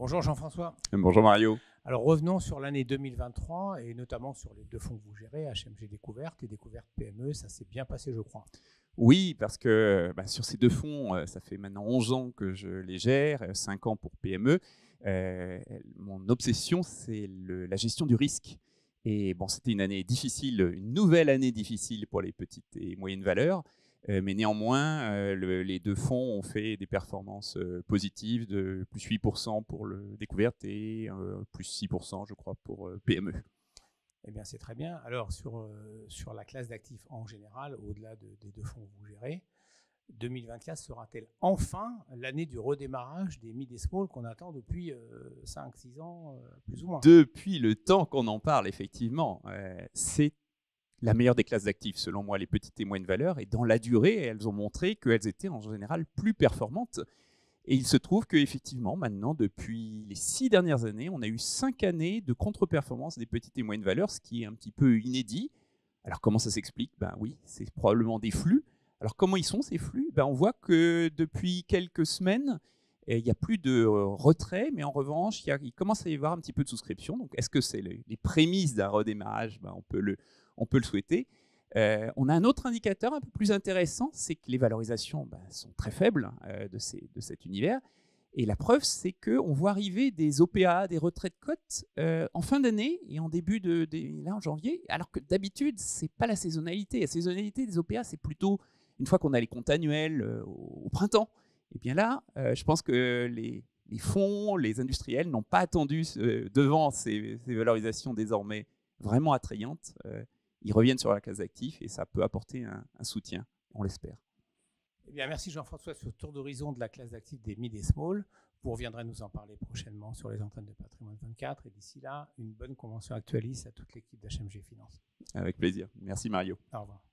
Bonjour Jean-François. Bonjour Mario. Alors revenons sur l'année 2023 et notamment sur les deux fonds que vous gérez, HMG Découverte et Découverte PME. Ça s'est bien passé, je crois. Oui, parce que sur ces deux fonds, ça fait maintenant 11 ans que je les gère, 5 ans pour PME. Mon obsession, c'est la gestion du risque. Et bon, c'était une année difficile, une nouvelle année difficile pour les petites et moyennes valeurs. Mais néanmoins, les deux fonds ont fait des performances positives de plus 8% pour le Découverte et plus 6%, je crois, pour PME. Eh bien, c'est très bien. Alors, sur la classe d'actifs en général, au-delà des deux fonds que vous gérez, 2024 sera-t-elle enfin l'année du redémarrage des mid et small qu'on attend depuis 5-6 ans, plus ou moins? Depuis le temps qu'on en parle, effectivement, c'est la meilleure des classes d'actifs, selon moi, les petites et moyennes valeurs. Et dans la durée, elles ont montré qu'elles étaient en général plus performantes. Et il se trouve qu'effectivement, maintenant, depuis les 6 dernières années, on a eu 5 années de contre-performance des petites et moyennes valeurs, ce qui est un petit peu inédit. Alors, comment ça s'explique? Ben oui, c'est probablement des flux. Alors, comment ils sont, ces flux? On voit que depuis quelques semaines, il n'y a plus de retrait, mais en revanche, il commence à y avoir un petit peu de souscription. Donc, est-ce que c'est les prémices d'un redémarrage? On peut le souhaiter. On a un autre indicateur un peu plus intéressant, c'est que les valorisations sont très faibles de cet univers. Et la preuve, c'est qu'on voit arriver des OPA, des retraits de cotes en fin d'année et en début là en janvier, alors que d'habitude, ce n'est pas la saisonnalité. La saisonnalité des OPA, c'est plutôt une fois qu'on a les comptes annuels au printemps. Et bien là, je pense que les fonds, les industriels n'ont pas attendu devant ces valorisations désormais vraiment attrayantes. Ils reviennent sur la classe d'actifs et ça peut apporter un soutien, on l'espère. Eh bien, merci Jean-François sur le tour d'horizon de la classe d'actifs des mid et small. Vous reviendrez nous en parler prochainement sur les antennes de Patrimoine 24. Et d'ici là, une bonne convention actualiste à toute l'équipe d'HMG Finance. Avec plaisir. Merci Mario. Au revoir.